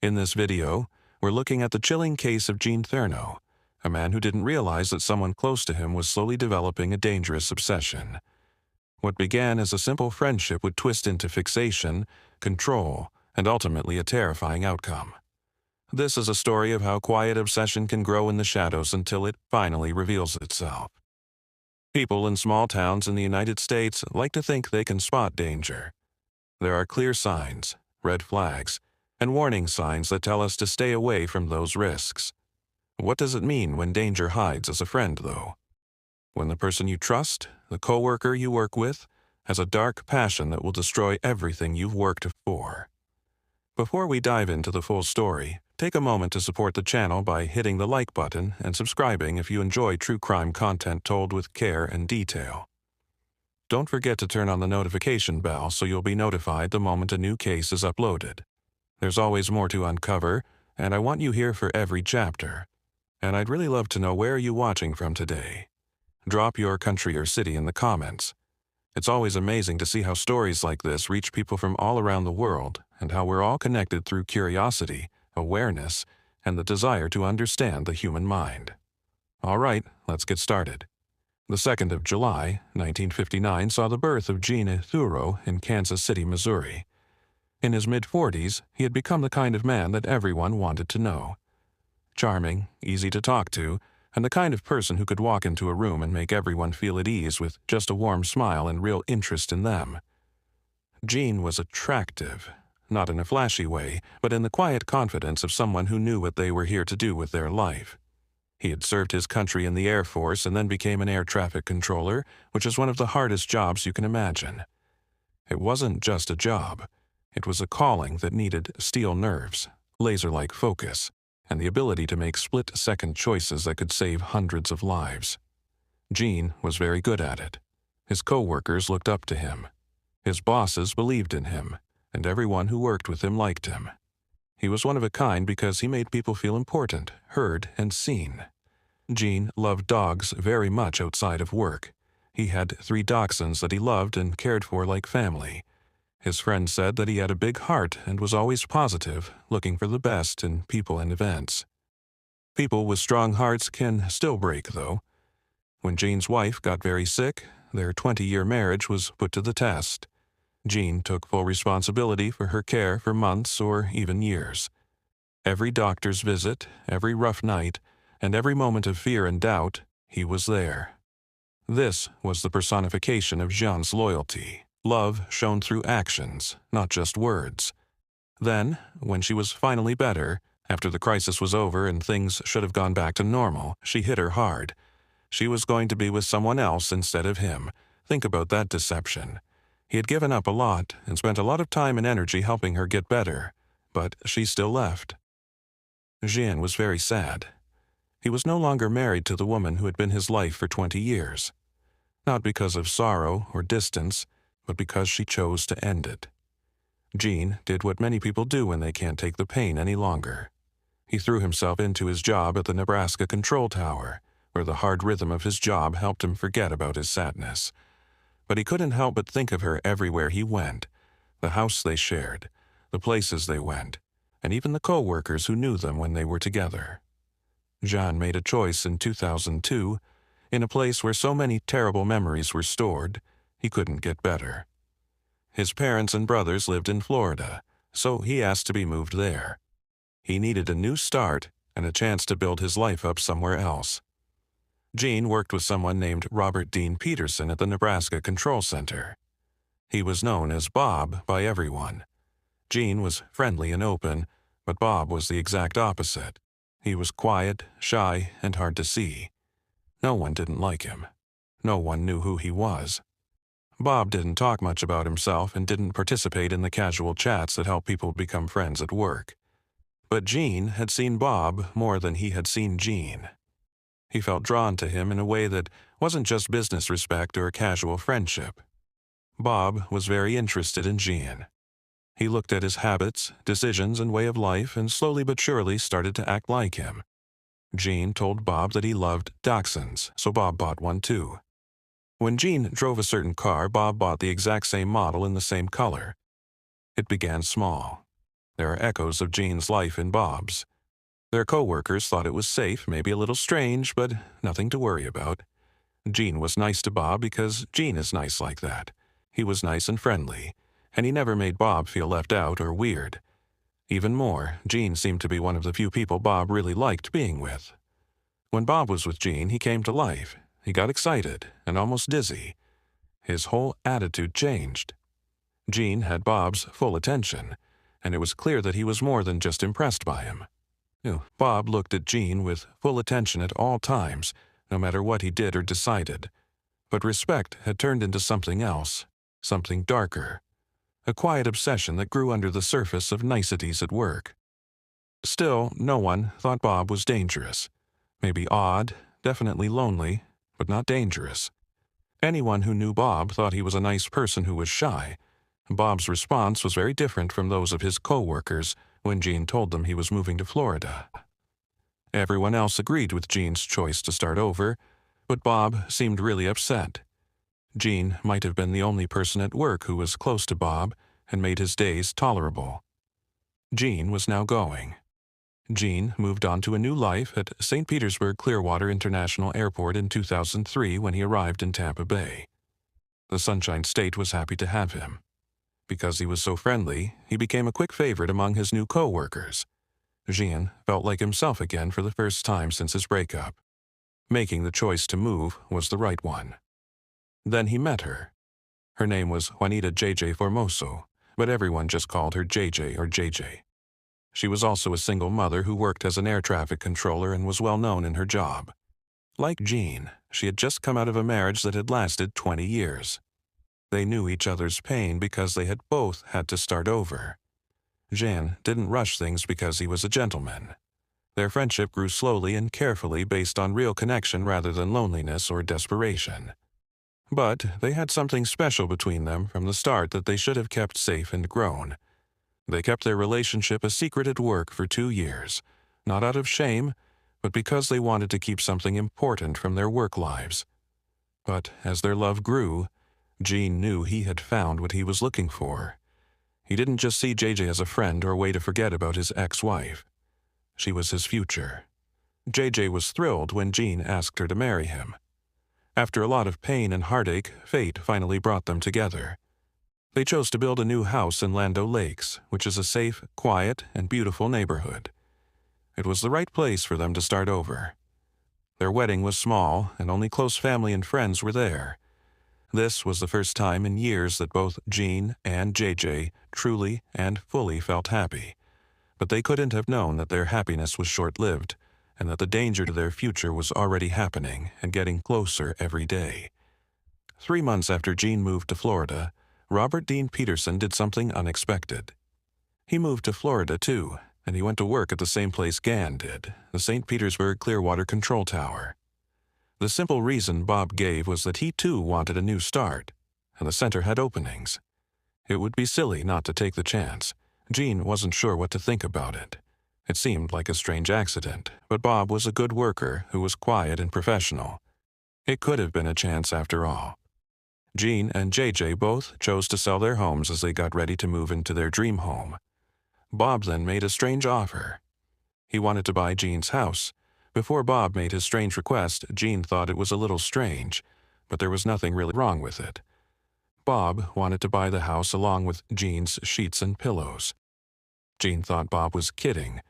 In this video, we're looking at the chilling case of Gene Therno, a man who didn't realize that someone close to him was slowly developing a dangerous obsession. What began as a simple friendship would twist into fixation, control, and ultimately a terrifying outcome. This is a story of how quiet obsession can grow in the shadows until it finally reveals itself. People in small towns in the United States like to think they can spot danger. There are clear signs, red flags, and warning signs that tell us to stay away from those risks. What does it mean when danger hides as a friend, though? When the person you trust, the coworker you work with, has a dark passion that will destroy everything you've worked for. Before we dive into the full story, take a moment to support the channel by hitting the like button and subscribing if you enjoy true crime content told with care and detail. Don't forget to turn on the notification bell so you'll be notified the moment a new case is uploaded. There's always more to uncover, and I want you here for every chapter. And I'd really love to know where you're watching from today. Drop your country or city in the comments. It's always amazing to see how stories like this reach people from all around the world and how we're all connected through curiosity, awareness, and the desire to understand the human mind. All right, let's get started. The 2nd of July, 1959 saw the birth of Gene Therno in Kansas City, Missouri. In his mid-40s, he had become the kind of man that everyone wanted to know. Charming, easy to talk to, and the kind of person who could walk into a room and make everyone feel at ease with just a warm smile and real interest in them. Gene was attractive, not in a flashy way, but in the quiet confidence of someone who knew what they were here to do with their life. He had served his country in the Air Force and then became an air traffic controller, which is one of the hardest jobs you can imagine. It wasn't just a job. It was a calling that needed steel nerves, laser-like focus, and the ability to make split-second choices that could save hundreds of lives. Gene was very good at it. His co-workers looked up to him. His bosses believed in him, and everyone who worked with him liked him. He was one of a kind because he made people feel important, heard, and seen. Gene loved dogs very much outside of work. He had 3 dachshunds that he loved and cared for like family. His friends said that he had a big heart and was always positive, looking for the best in people and events. People with strong hearts can still break, though. When Gene's wife got very sick, their 20-year marriage was put to the test. Gene took full responsibility for her care for months or even years. Every doctor's visit, every rough night, and every moment of fear and doubt, he was there. This was the personification of Jean's loyalty. Love shown through actions, not just words. Then, when she was finally better, after the crisis was over and things should have gone back to normal, she hit her hard. She was going to be with someone else instead of him. Think about that deception. He had given up a lot and spent a lot of time and energy helping her get better, but she still left. Jean was very sad. He was no longer married to the woman who had been his life for 20 years. Not because of sorrow or distance, but because she chose to end it. Gene did what many people do when they can't take the pain any longer. He threw himself into his job at the Nebraska control tower, where the hard rhythm of his job helped him forget about his sadness. But he couldn't help but think of her everywhere he went, the house they shared, the places they went, and even the co-workers who knew them when they were together. Jean made a choice in 2002, in a place where so many terrible memories were stored, he couldn't get better. His parents and brothers lived in Florida, so he asked to be moved there. He needed a new start and a chance to build his life up somewhere else. Gene worked with someone named Robert Dean Peterson at the Nebraska Control Center. He was known as Bob by everyone. Gene was friendly and open, but Bob was the exact opposite. He was quiet, shy, and hard to see. No one didn't like him. No one knew who he was. Bob didn't talk much about himself and didn't participate in the casual chats that help people become friends at work. But Gene had seen Bob more than he had seen Gene. He felt drawn to him in a way that wasn't just business respect or casual friendship. Bob was very interested in Gene. He looked at his habits, decisions, and way of life and slowly but surely started to act like him. Gene told Bob that he loved dachshunds, so Bob bought one too. When Gene drove a certain car, Bob bought the exact same model in the same color. It began small. There are echoes of Gene's life in Bob's. Their coworkers thought it was safe, maybe a little strange, but nothing to worry about. Gene was nice to Bob because Gene is nice like that. He was nice and friendly, and he never made Bob feel left out or weird. Even more, Gene seemed to be one of the few people Bob really liked being with. When Bob was with Gene, he came to life. He got excited and almost dizzy. His whole attitude changed. Gene had Bob's full attention, and it was clear that he was more than just impressed by him. Bob looked at Gene with full attention at all times, no matter what he did or decided. But respect had turned into something else, something darker. A quiet obsession that grew under the surface of niceties at work. Still, no one thought Bob was dangerous. Maybe odd, definitely lonely, but not dangerous. Anyone who knew Bob thought he was a nice person who was shy. Bob's response was very different from those of his coworkers when Gene told them he was moving to Florida. Everyone else agreed with Gene's choice to start over, but Bob seemed really upset. Gene might have been the only person at work who was close to Bob and made his days tolerable. Gene was now going. Gene moved on to a new life at St. Petersburg Clearwater International Airport in 2003 when he arrived in Tampa Bay. The Sunshine State was happy to have him. Because he was so friendly, he became a quick favorite among his new co-workers. Gene felt like himself again for the first time since his breakup. Making the choice to move was the right one. Then he met her. Her name was Juanita J.J. Formoso, but everyone just called her J.J. or J.J. She was also a single mother who worked as an air traffic controller and was well known in her job. Like Gene, she had just come out of a marriage that had lasted 20 years. They knew each other's pain because they had both had to start over. Gene didn't rush things because he was a gentleman. Their friendship grew slowly and carefully based on real connection rather than loneliness or desperation. But they had something special between them from the start that they should have kept safe and grown. They kept their relationship a secret at work for 2 years, not out of shame, but because they wanted to keep something important from their work lives. But as their love grew, Gene knew he had found what he was looking for. He didn't just see JJ as a friend or a way to forget about his ex-wife. She was his future. JJ was thrilled when Gene asked her to marry him. After a lot of pain and heartache, fate finally brought them together. They chose to build a new house in Lando Lakes, which is a safe, quiet, and beautiful neighborhood. It was the right place for them to start over. Their wedding was small, and only close family and friends were there. This was the first time in years that both Gene and JJ truly and fully felt happy. But they couldn't have known that their happiness was short-lived, and that the danger to their future was already happening and getting closer every day. 3 months after Gene moved to Florida, Robert Dean Peterson did something unexpected. He moved to Florida, too, and he went to work at the same place Gann did, the St. Petersburg Clearwater Control Tower. The simple reason Bob gave was that he, too, wanted a new start, and the center had openings. It would be silly not to take the chance. Gene wasn't sure what to think about it. It seemed like a strange accident, but Bob was a good worker who was quiet and professional. It could have been a chance after all. Gene and JJ both chose to sell their homes as they got ready to move into their dream home. Bob then made a strange offer. He wanted to buy Gene's house. Before Bob made his strange request, Gene thought it was a little strange, but there was nothing really wrong with it. Bob wanted to buy the house along with Gene's sheets and pillows. Gene thought Bob was kidding,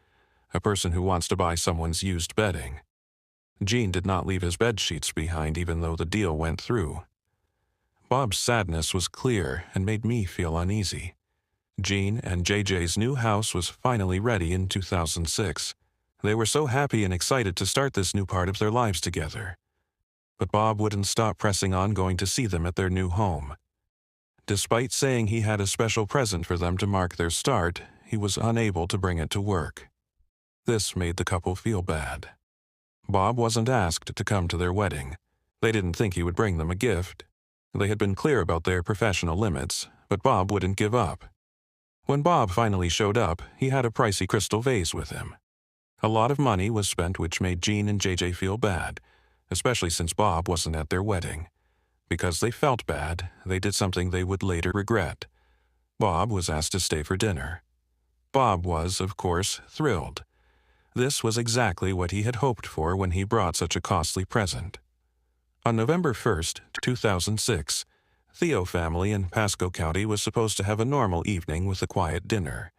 a person who wants to buy someone's used bedding. Gene did not leave his bed sheets behind even though the deal went through. Bob's sadness was clear and made me feel uneasy. Gene and JJ's new house was finally ready in 2006. They were so happy and excited to start this new part of their lives together. But Bob wouldn't stop pressing on going to see them at their new home. Despite saying he had a special present for them to mark their start, he was unable to bring it to work. This made the couple feel bad. Bob wasn't asked to come to their wedding. They didn't think he would bring them a gift. They had been clear about their professional limits, but Bob wouldn't give up. When Bob finally showed up, he had a pricey crystal vase with him. A lot of money was spent, which made Gene and JJ feel bad, especially since Bob wasn't at their wedding. Because they felt bad, they did something they would later regret. Bob was asked to stay for dinner. Bob was, of course, thrilled. This was exactly what he had hoped for when he brought such a costly present. On November 1st, 2006, Theo family in Pasco County was supposed to have a normal evening with a quiet dinner.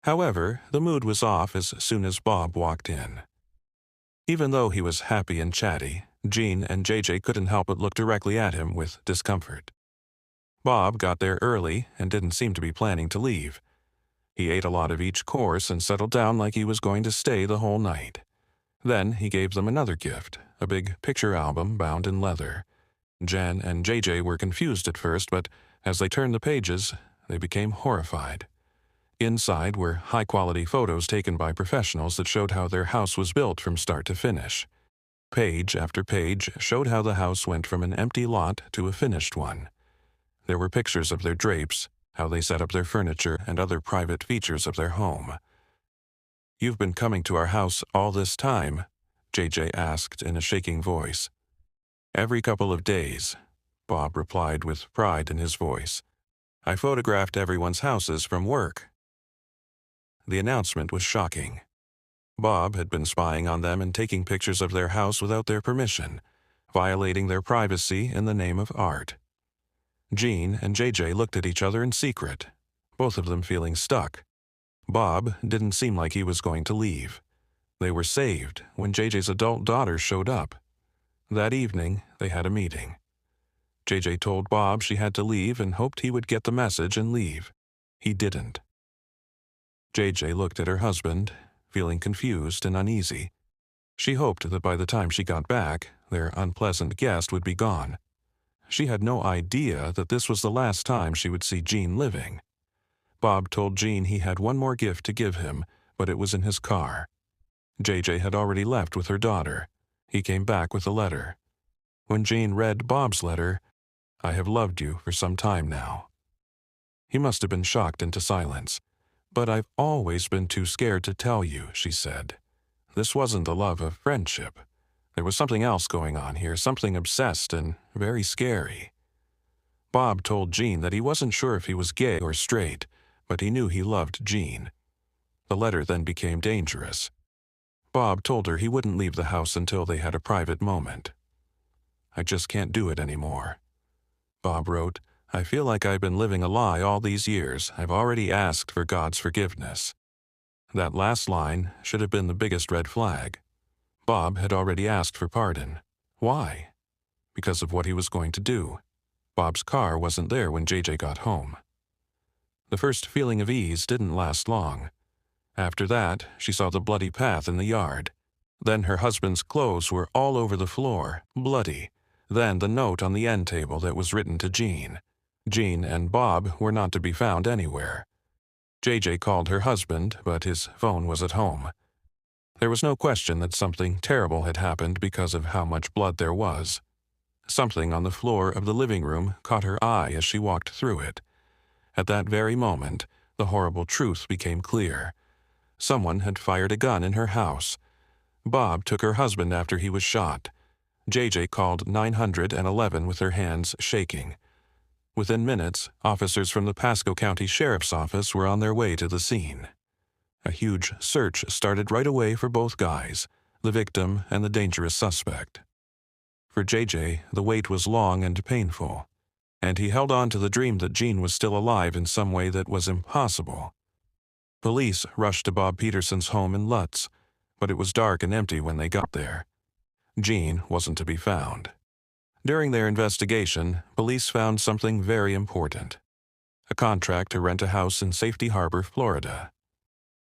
However, the mood was off as soon as Bob walked in. Even though he was happy and chatty, Gene and JJ couldn't help but look directly at him with discomfort. Bob got there early and didn't seem to be planning to leave. He ate a lot of each course and settled down like he was going to stay the whole night. Then he gave them another gift, a big picture album bound in leather. Jen and JJ were confused at first, but as they turned the pages, they became horrified. Inside were high-quality photos taken by professionals that showed how their house was built from start to finish. Page after page showed how the house went from an empty lot to a finished one. There were pictures of their drapes, how they set up their furniture, and other private features of their home. "You've been coming to our house all this time?" JJ asked in a shaking voice. "Every couple of days," Bob replied with pride in his voice. "I photographed everyone's houses from work." The announcement was shocking. Bob had been spying on them and taking pictures of their house without their permission, violating their privacy in the name of art. Gene and JJ looked at each other in secret, both of them feeling stuck. Bob didn't seem like he was going to leave. They were saved when JJ's adult daughter showed up. That evening, they had a meeting. JJ told Bob she had to leave and hoped he would get the message and leave. He didn't. JJ looked at her husband, feeling confused and uneasy. She hoped that by the time she got back, their unpleasant guest would be gone. She had no idea that this was the last time she would see Gene living. Bob told Gene he had one more gift to give him, but it was in his car. JJ had already left with her daughter. He came back with a letter. When Gene read Bob's letter, "I have loved you for some time now." He must have been shocked into silence. "But I've always been too scared to tell you," she said. "This wasn't the love of friendship. There was something else going on here, something obsessed and very scary." Bob told Gene that he wasn't sure if he was gay or straight, but he knew he loved Gene. The letter then became dangerous. Bob told her he wouldn't leave the house until they had a private moment. "I just can't do it anymore." Bob wrote, "I feel like I've been living a lie all these years. I've already asked for God's forgiveness." That last line should have been the biggest red flag. Bob had already asked for pardon. Why? Because of what he was going to do. Bob's car wasn't there when JJ got home. The first feeling of ease didn't last long. After that, she saw the bloody path in the yard. Then her husband's clothes were all over the floor, bloody. Then the note on the end table that was written to Gene. Gene and Bob were not to be found anywhere. JJ called her husband, but his phone was at home. There was no question that something terrible had happened because of how much blood there was. Something on the floor of the living room caught her eye as she walked through it. At that very moment, the horrible truth became clear. Someone had fired a gun in her house. Bob took her husband after he was shot. JJ called 911 with her hands shaking. Within minutes, officers from the Pasco County Sheriff's Office were on their way to the scene. A huge search started right away for both guys, the victim and the dangerous suspect. For JJ, the wait was long and painful, and he held on to the dream that Gene was still alive in some way that was impossible. Police rushed to Bob Peterson's home in Lutz, but it was dark and empty when they got there. Gene wasn't to be found. During their investigation, police found something very important: a contract to rent a house in Safety Harbor, Florida.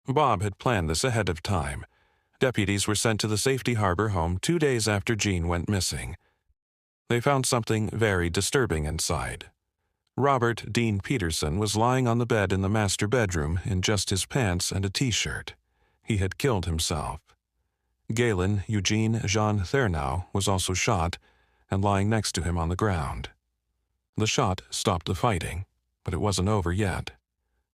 Bob had planned this ahead of time. Deputies were sent to the Safety Harbor home 2 days after Gene went missing. They found something very disturbing inside. Robert Dean Peterson was lying on the bed in the master bedroom in just his pants and a t-shirt. He had killed himself. Galen Eugene Gene Therno was also shot and lying next to him on the ground. The shot stopped the fighting, but it wasn't over yet.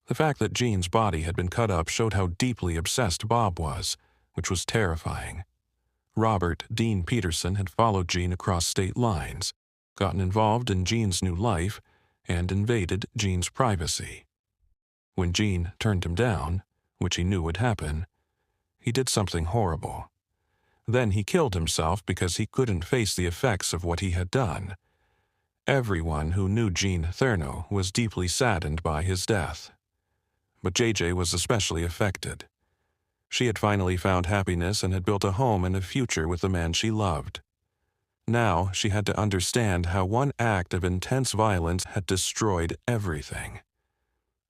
The fact that Gene's body had been cut up showed how deeply obsessed Bob was, which was terrifying. Robert Dean Peterson had followed Gene across state lines, gotten involved in Gene's new life, and invaded Gene's privacy. When Gene turned him down, which he knew would happen, he did something horrible. Then he killed himself because he couldn't face the effects of what he had done. Everyone who knew Gene Therno was deeply saddened by his death. But JJ was especially affected. She had finally found happiness and had built a home and a future with the man she loved. Now she had to understand how one act of intense violence had destroyed everything.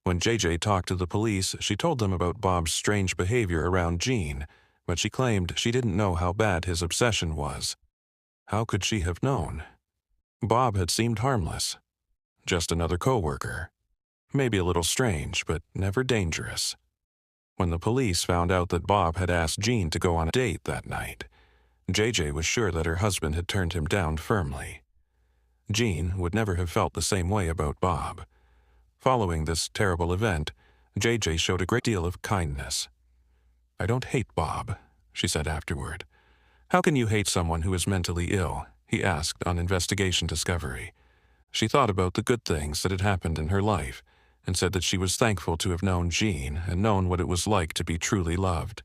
When JJ talked to the police, she told them about Bob's strange behavior around Gene, but she claimed she didn't know how bad his obsession was. How could she have known? Bob had seemed harmless. Just another coworker. Maybe a little strange, but never dangerous. When the police found out that Bob had asked Gene to go on a date that night, JJ was sure that her husband had turned him down firmly. Gene would never have felt the same way about Bob. Following this terrible event, JJ showed a great deal of kindness. "I don't hate Bob," she said afterward. "How can you hate someone who is mentally ill?" he asked on Investigation Discovery. She thought about the good things that had happened in her life and said that she was thankful to have known Gene and known what it was like to be truly loved.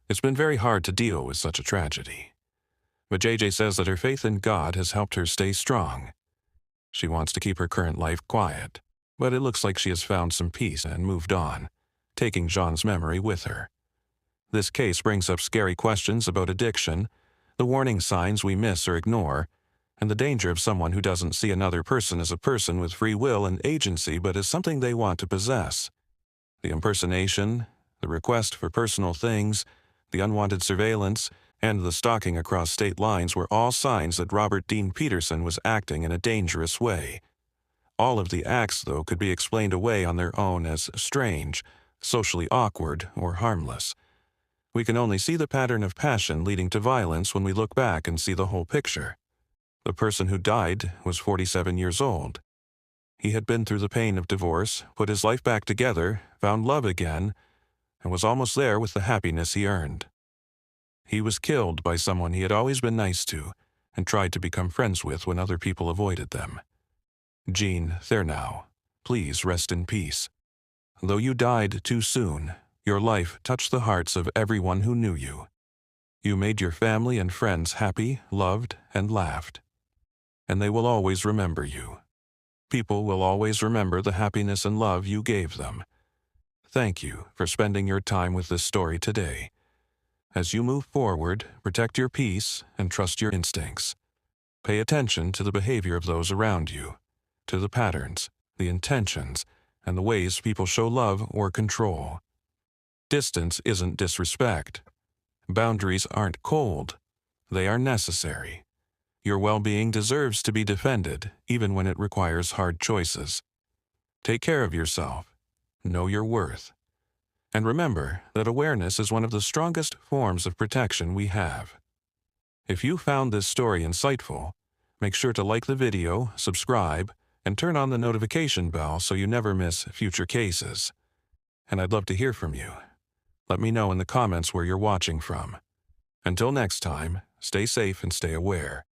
It's been very hard to deal with such a tragedy. But JJ says that her faith in God has helped her stay strong. She wants to keep her current life quiet, but it looks like she has found some peace and moved on, taking Jean's memory with her. This case brings up scary questions about addiction, the warning signs we miss or ignore, and the danger of someone who doesn't see another person as a person with free will and agency but as something they want to possess. The impersonation, the request for personal things, the unwanted surveillance, and the stalking across state lines were all signs that Robert Dean Peterson was acting in a dangerous way. All of the acts, though, could be explained away on their own as strange, socially awkward, or harmless. We can only see the pattern of passion leading to violence when we look back and see the whole picture. The person who died was 47 years old. He had been through the pain of divorce, put his life back together, found love again, and was almost there with the happiness he earned. He was killed by someone he had always been nice to and tried to become friends with when other people avoided them. Gene Therno, please rest in peace. Though you died too soon, your life touched the hearts of everyone who knew you. You made your family and friends happy, loved, and laughed. And they will always remember you. People will always remember the happiness and love you gave them. Thank you for spending your time with this story today. As you move forward, protect your peace and trust your instincts. Pay attention to the behavior of those around you, to the patterns, the intentions, and the ways people show love or control. Distance isn't disrespect. Boundaries aren't cold. They are necessary. Your well-being deserves to be defended, even when it requires hard choices. Take care of yourself. Know your worth. And remember that awareness is one of the strongest forms of protection we have. If you found this story insightful, make sure to like the video, subscribe, and turn on the notification bell so you never miss future cases. And I'd love to hear from you. Let me know in the comments where you're watching from. Until next time, stay safe and stay aware.